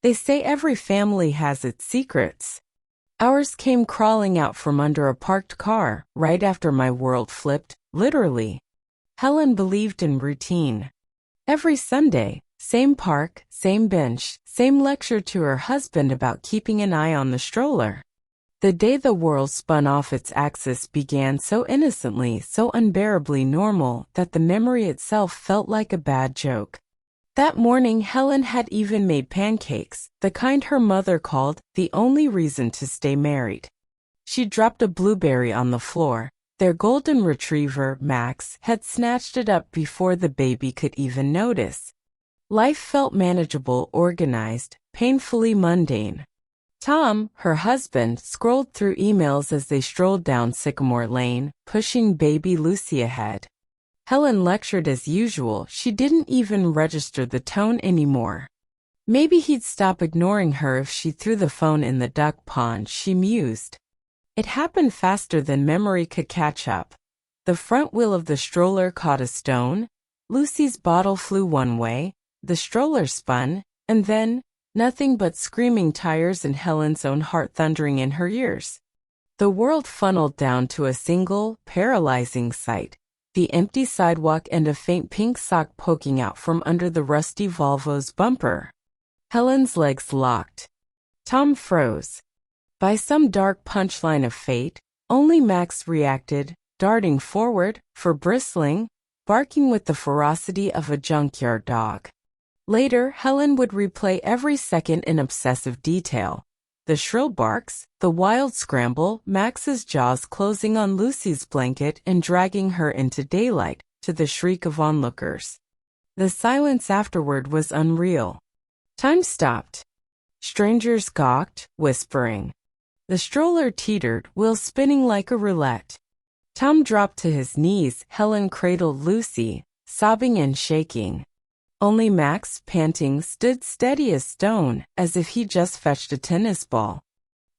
They say every family has its secrets. Ours came crawling out from under a parked car right after my world flipped, literally. Helen believed in routine. Every Sunday, same park, same bench, same lecture to her husband about keeping an eye on the stroller. The day the world spun off its axis began so innocently, so unbearably normal, that the memory itself felt like a bad joke. That morning Helen had even made pancakes, the kind her mother called the only reason to stay married. She dropped a blueberry on the floor. Their golden retriever, Max, had snatched it up before the baby could even notice. Life felt manageable, organized, painfully mundane. Tom, her husband, scrolled through emails as they strolled down Sycamore Lane, pushing baby Lucy ahead. Helen lectured as usual. She didn't even register the tone anymore. Maybe he'd stop ignoring her if she threw the phone in the duck pond, she mused. It happened faster than memory could catch up. The front wheel of the stroller caught a stone, Lucy's bottle flew one way, the stroller spun, and then, nothing but screaming tires and Helen's own heart thundering in her ears. The world funneled down to a single, paralyzing sight. The empty sidewalk and a faint pink sock poking out from under the rusty Volvo's bumper. Helen's legs locked. Tom froze. By some dark punchline of fate, only Max reacted, darting forward, bristling, barking with the ferocity of a junkyard dog. Later, Helen would replay every second in obsessive detail. The shrill barks, the wild scramble, Max's jaws closing on Lucy's blanket and dragging her into daylight, to the shriek of onlookers. The silence afterward was unreal. Time stopped. Strangers gawked, whispering. The stroller teetered, wheels spinning like a roulette. Tom dropped to his knees. Helen cradled Lucy, sobbing and shaking. Only Max, panting, stood steady as stone, as if he just fetched a tennis ball.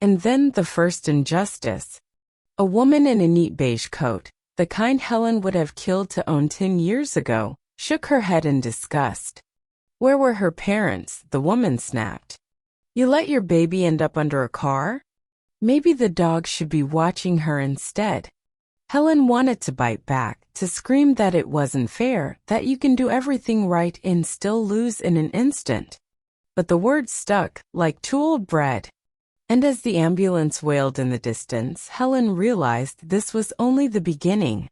And then the first injustice. A woman in a neat beige coat, the kind Helen would have killed to own 10 years ago, shook her head in disgust. Where were her parents? The woman snapped. You let your baby end up under a car? Maybe the dog should be watching her instead. Helen wanted to bite back, to scream that it wasn't fair, that you can do everything right and still lose in an instant. But the words stuck, like too old bread. And as the ambulance wailed in the distance, Helen realized this was only the beginning.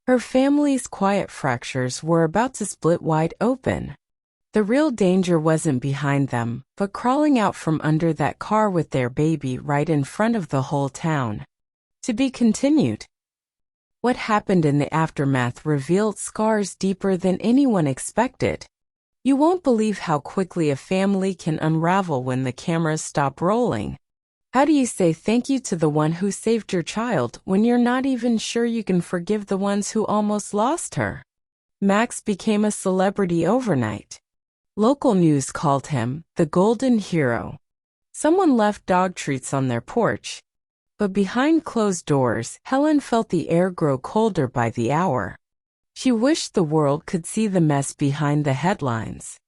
Her family's quiet fractures were about to split wide open. The real danger wasn't behind them, but crawling out from under that car with their baby right in front of the whole town. To be continued. What happened in the aftermath revealed scars deeper than anyone expected. You won't believe how quickly a family can unravel when the cameras stop rolling. How do you say thank you to the one who saved your child when you're not even sure you can forgive the ones who almost lost her? Max became a celebrity overnight. Local news called him the golden hero. Someone left dog treats on their porch. But behind closed doors, Helen felt the air grow colder by the hour. She wished the world could see the mess behind the headlines.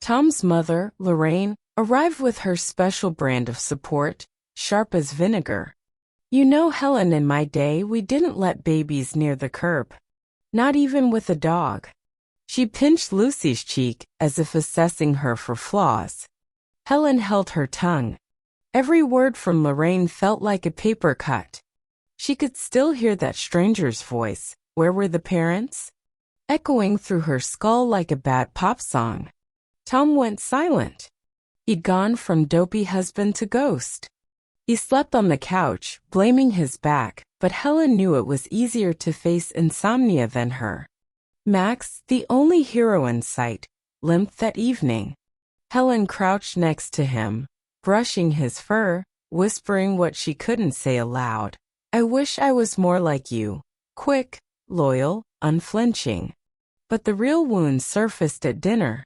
Tom's mother, Lorraine, arrived with her special brand of support, sharp as vinegar. You know, Helen, in my day, we didn't let babies near the curb. Not even with a dog. She pinched Lucy's cheek, as if assessing her for flaws. Helen held her tongue. Every word from Lorraine felt like a paper cut. She could still hear that stranger's voice, "Where were the parents?" echoing through her skull like a bad pop song. Tom went silent. He'd gone from dopey husband to ghost. He slept on the couch, blaming his back, but Helen knew it was easier to face insomnia than her. Max, the only hero in sight, limped that evening. Helen crouched next to him, brushing his fur, whispering what she couldn't say aloud. I wish I was more like you. Quick, loyal, unflinching. But the real wounds surfaced at dinner.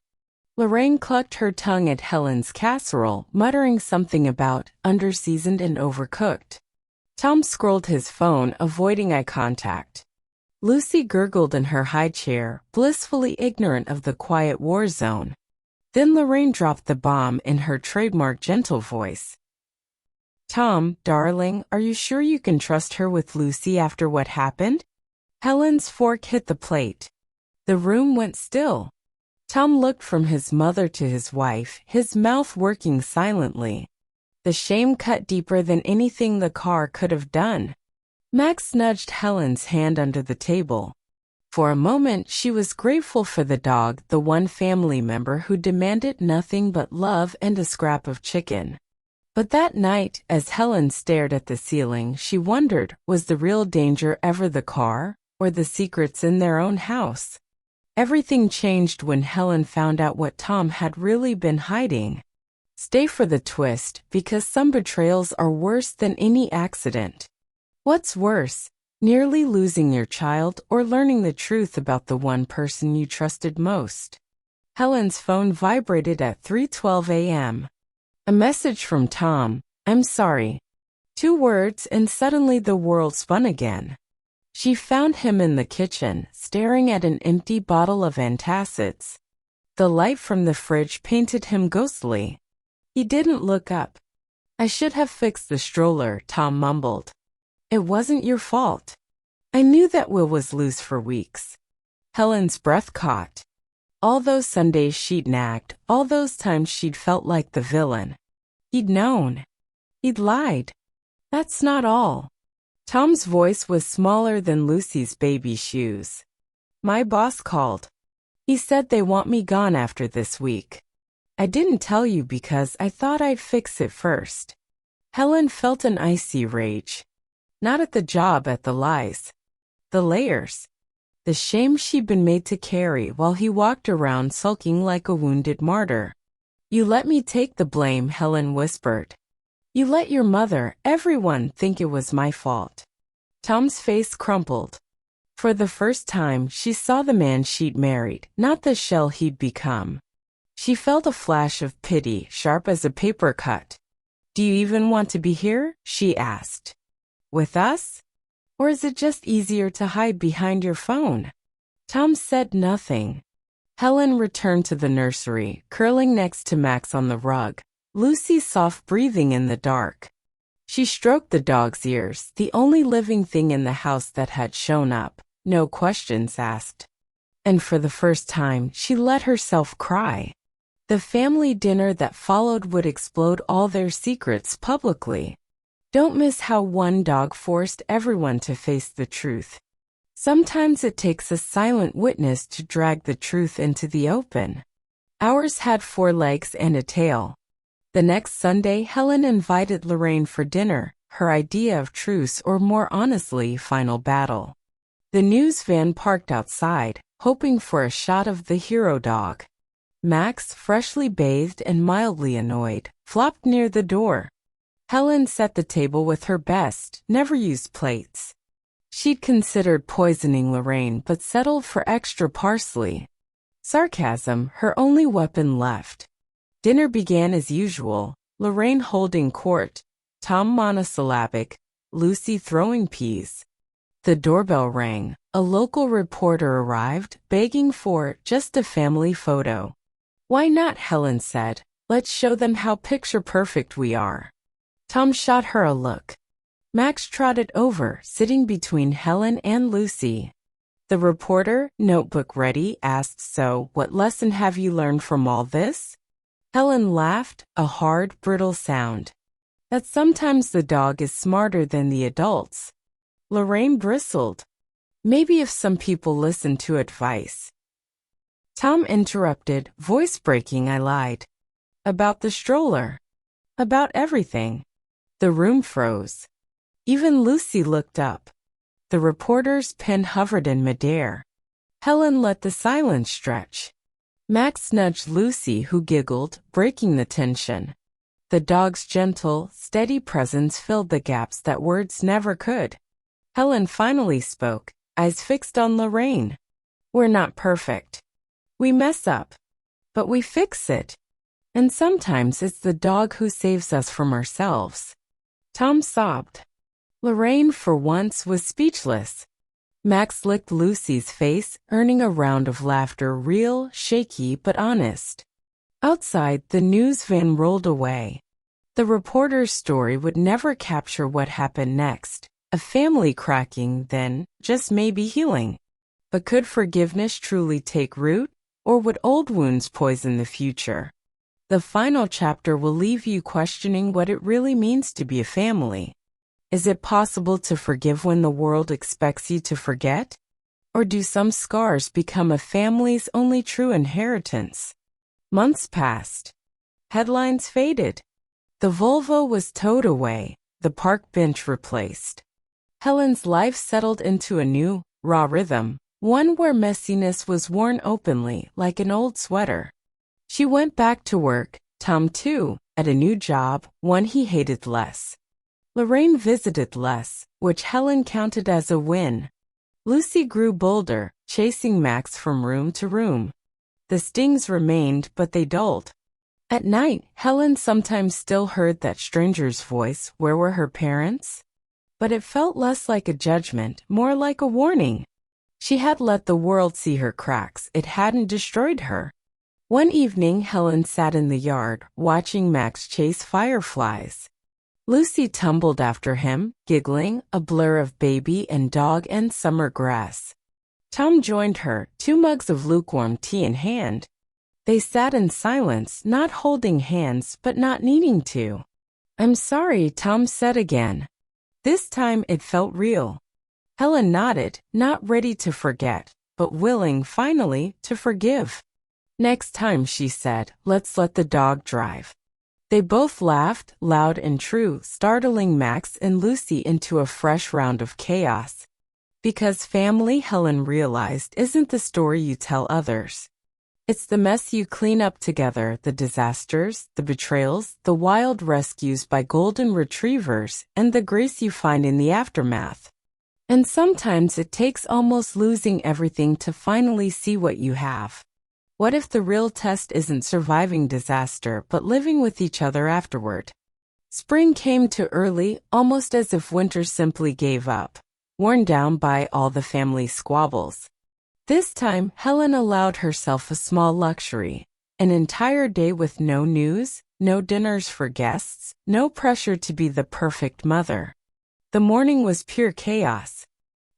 Lorraine clucked her tongue at Helen's casserole, muttering something about underseasoned and overcooked. Tom scrolled his phone, avoiding eye contact. Lucy gurgled in her high chair, blissfully ignorant of the quiet war zone. Then Lorraine dropped the bomb in her trademark gentle voice. Tom, darling, are you sure you can trust her with Lucy after what happened? Helen's fork hit the plate. The room went still. Tom looked from his mother to his wife, his mouth working silently. The shame cut deeper than anything the car could have done. Max nudged Helen's hand under the table. For a moment, she was grateful for the dog, the one family member who demanded nothing but love and a scrap of chicken. But that night, as Helen stared at the ceiling, she wondered, was the real danger ever the car, or the secrets in their own house? Everything changed when Helen found out what Tom had really been hiding. Stay for the twist, because some betrayals are worse than any accident. What's worse, nearly losing your child or learning the truth about the one person you trusted most? Helen's phone vibrated at 3:12 a.m. A message from Tom, "I'm sorry." 2 words and suddenly the world spun again. She found him in the kitchen, staring at an empty bottle of antacids. The light from the fridge painted him ghostly. He didn't look up. "I should have fixed the stroller," Tom mumbled. "It wasn't your fault. I knew that Will was loose for weeks." Helen's breath caught. All those Sundays she'd nagged, all those times she'd felt like the villain. He'd known. He'd lied. That's not all. Tom's voice was smaller than Lucy's baby shoes. "My boss called. He said they want me gone after this week. I didn't tell you because I thought I'd fix it first." Helen felt an icy rage. Not at the job, at the lies. The layers. The shame she'd been made to carry while he walked around sulking like a wounded martyr. "You let me take the blame," Helen whispered. "You let your mother, everyone, think it was my fault." Tom's face crumpled. For the first time, she saw the man she'd married, not the shell he'd become. She felt a flash of pity, sharp as a paper cut. "Do you even want to be here?" she asked. "With us? Or is it just easier to hide behind your phone?" Tom said nothing. Helen returned to the nursery, curling next to Max on the rug, Lucy soft breathing in the dark. She stroked the dog's ears, the only living thing in the house that had shown up, no questions asked. And for the first time, she let herself cry. The family dinner that followed would explode all their secrets publicly. Don't miss how one dog forced everyone to face the truth. Sometimes it takes a silent witness to drag the truth into the open. Ours had 4 legs and a tail. The next Sunday, Helen invited Lorraine for dinner, her idea of truce or more honestly, final battle. The news van parked outside, hoping for a shot of the hero dog. Max, freshly bathed and mildly annoyed, flopped near the door. Helen set the table with her best, never-used plates. She'd considered poisoning Lorraine but settled for extra parsley. Sarcasm, her only weapon left. Dinner began as usual, Lorraine holding court, Tom monosyllabic, Lucy throwing peas. The doorbell rang. A local reporter arrived, begging for just a family photo. "Why not?" Helen said. "Let's show them how picture-perfect we are." Tom shot her a look. Max trotted over, sitting between Helen and Lucy. The reporter, notebook ready, asked, "So, what lesson have you learned from all this?" Helen laughed, a hard, brittle sound. "That sometimes the dog is smarter than the adults." Lorraine bristled. "Maybe if some people listen to advice." Tom interrupted, voice breaking. "I lied. About the stroller. About everything." The room froze. Even Lucy looked up. The reporter's pen hovered in midair. Helen let the silence stretch. Max nudged Lucy, who giggled, breaking the tension. The dog's gentle, steady presence filled the gaps that words never could. Helen finally spoke, eyes fixed on Lorraine. "We're not perfect. We mess up. But we fix it. And sometimes it's the dog who saves us from ourselves." Tom sobbed. Lorraine, for once, was speechless. Max licked Lucy's face, earning a round of laughter, real, shaky, but honest. Outside, the news van rolled away. The reporter's story would never capture what happened next. A family cracking, then, just maybe healing. But could forgiveness truly take root, or would old wounds poison the future? The final chapter will leave you questioning what it really means to be a family. Is it possible to forgive when the world expects you to forget? Or do some scars become a family's only true inheritance? Months passed. Headlines faded. The Volvo was towed away, the park bench replaced. Helen's life settled into a new, raw rhythm, one where messiness was worn openly like an old sweater. She went back to work, Tom too, at a new job, one he hated less. Lorraine visited less, which Helen counted as a win. Lucy grew bolder, chasing Max from room to room. The stings remained, but they dulled. At night, Helen sometimes still heard that stranger's voice, "Where were her parents?" But it felt less like a judgment, more like a warning. She had let the world see her cracks, it hadn't destroyed her. One evening, Helen sat in the yard, watching Max chase fireflies. Lucy tumbled after him, giggling, a blur of baby and dog and summer grass. Tom joined her, 2 mugs of lukewarm tea in hand. They sat in silence, not holding hands but not needing to. "I'm sorry," Tom said again. This time it felt real. Helen nodded, not ready to forget, but willing, finally, to forgive. "Next time," she said, "let's let the dog drive." They both laughed, loud and true, startling Max and Lucy into a fresh round of chaos. Because family, Helen realized, isn't the story you tell others. It's the mess you clean up together, the disasters, the betrayals, the wild rescues by golden retrievers, and the grace you find in the aftermath. And sometimes it takes almost losing everything to finally see what you have. What if the real test isn't surviving disaster but living with each other afterward? Spring came too early, almost as if winter simply gave up, worn down by all the family squabbles. This time, Helen allowed herself a small luxury, an entire day with no news, no dinners for guests, no pressure to be the perfect mother. The morning was pure chaos.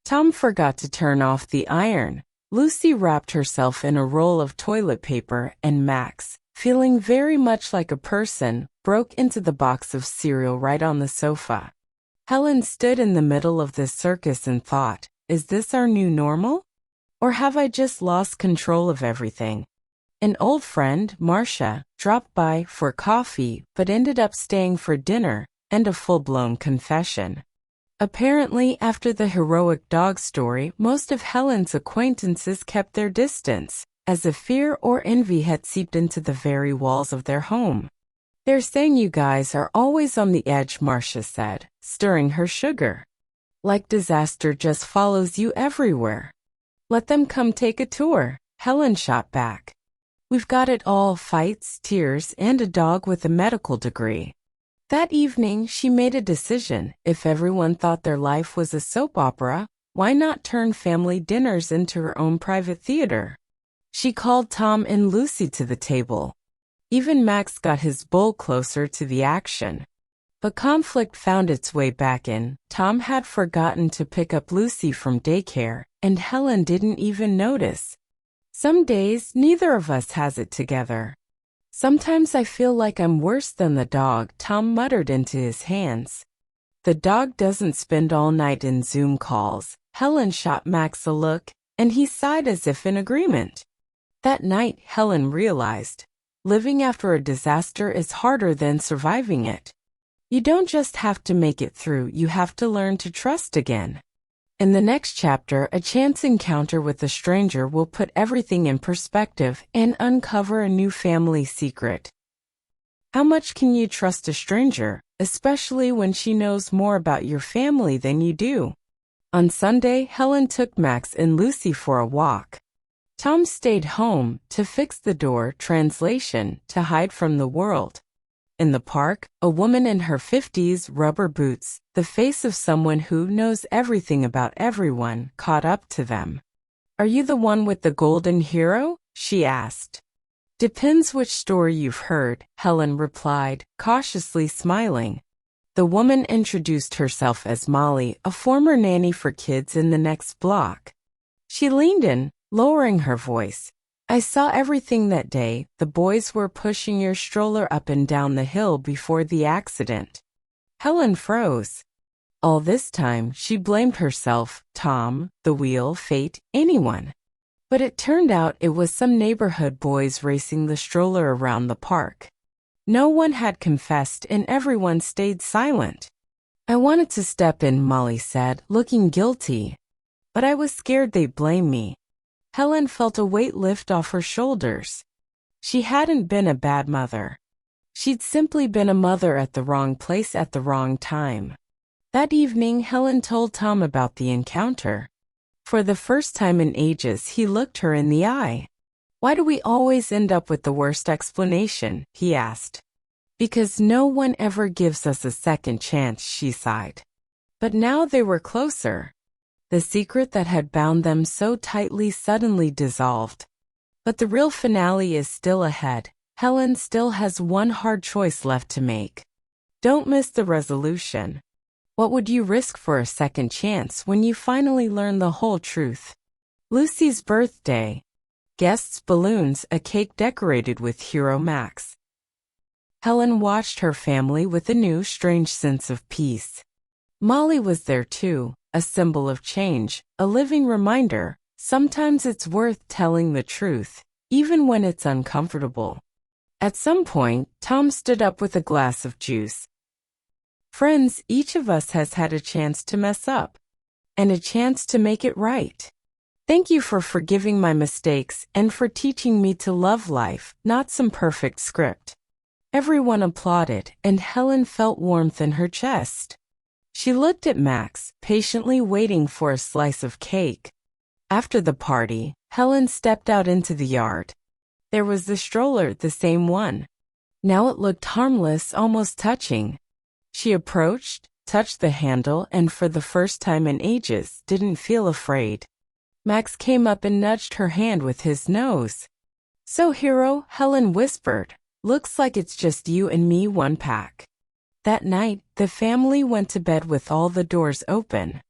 Tom forgot to turn off the iron. Lucy wrapped herself in a roll of toilet paper, and Max, feeling very much like a person, broke into the box of cereal right on the sofa. Helen stood in the middle of this circus and thought, is this our new normal? Or have I just lost control of everything? An old friend, Marcia, dropped by for coffee but ended up staying for dinner and a full-blown confession. Apparently, after the heroic dog story, most of Helen's acquaintances kept their distance, as if fear or envy had seeped into the very walls of their home. "They're saying you guys are always on the edge," Marcia said, stirring her sugar. "Like disaster just follows you everywhere." "Let them come take a tour," Helen shot back. "We've got it all, fights, tears, and a dog with a medical degree." That evening, she made a decision. If everyone thought their life was a soap opera, why not turn family dinners into her own private theater? She called Tom and Lucy to the table. Even Max got his bull closer to the action. But conflict found its way back in. Tom had forgotten to pick up Lucy from daycare, and Helen didn't even notice. "Some days, neither of us has it together." "Sometimes I feel like I'm worse than the dog," Tom muttered into his hands. "The dog doesn't spend all night in Zoom calls." Helen shot Max a look, and he sighed as if in agreement. That night, Helen realized, living after a disaster is harder than surviving it. You don't just have to make it through, you have to learn to trust again. In the next chapter, a chance encounter with a stranger will put everything in perspective and uncover a new family secret. How much can you trust a stranger, especially when she knows more about your family than you do? On Sunday, Helen took Max and Lucy for a walk. Tom stayed home to fix the door, translation, to hide from the world. In the park, a woman in her 50s, rubber boots, the face of someone who knows everything about everyone, caught up to them. "Are you the one with the golden hero?" she asked. Depends which story you've heard, Helen replied, cautiously smiling. The woman introduced herself as Molly, a former nanny for kids in the next block. She leaned in, lowering her voice. I saw everything that day. The boys were pushing your stroller up and down the hill before the accident. Helen froze. All this time, she blamed herself, Tom, the wheel, fate, anyone. But it turned out it was some neighborhood boys racing the stroller around the park. No one had confessed and everyone stayed silent. I wanted to step in, Molly said, looking guilty. But I was scared they'd blame me. Helen felt a weight lift off her shoulders. She hadn't been a bad mother. She'd simply been a mother at the wrong place at the wrong time. That evening, Helen told Tom about the encounter. For the first time in ages, he looked her in the eye. Why do we always end up with the worst explanation? He asked. Because no one ever gives us a second chance, she sighed. But now they were closer. The secret that had bound them so tightly suddenly dissolved. But the real finale is still ahead. Helen still has one hard choice left to make. Don't miss the resolution. What would you risk for a second chance when you finally learn the whole truth? Lucy's birthday. Guests, balloons, a cake decorated with Hero Max. Helen watched her family with a new, strange sense of peace. Molly was there too. A symbol of change, a living reminder, sometimes it's worth telling the truth, even when it's uncomfortable. At some point, Tom stood up with a glass of juice. Friends, each of us has had a chance to mess up, and a chance to make it right. Thank you for forgiving my mistakes and for teaching me to love life, not some perfect script. Everyone applauded, and Helen felt warmth in her chest. She looked at Max, patiently waiting for a slice of cake. After the party, Helen stepped out into the yard. There was the stroller, the same one. Now it looked harmless, almost touching. She approached, touched the handle, and for the first time in ages, didn't feel afraid. Max came up and nudged her hand with his nose. So, Hero, Helen whispered, looks like it's just you and me, one pack. That night, the family went to bed with all the doors open.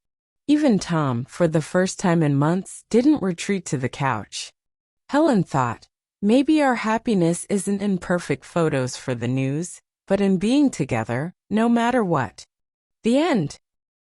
Even Tom, for the first time in months, didn't retreat to the couch. Helen thought, maybe our happiness isn't in perfect photos for the news, but in being together, no matter what. The end.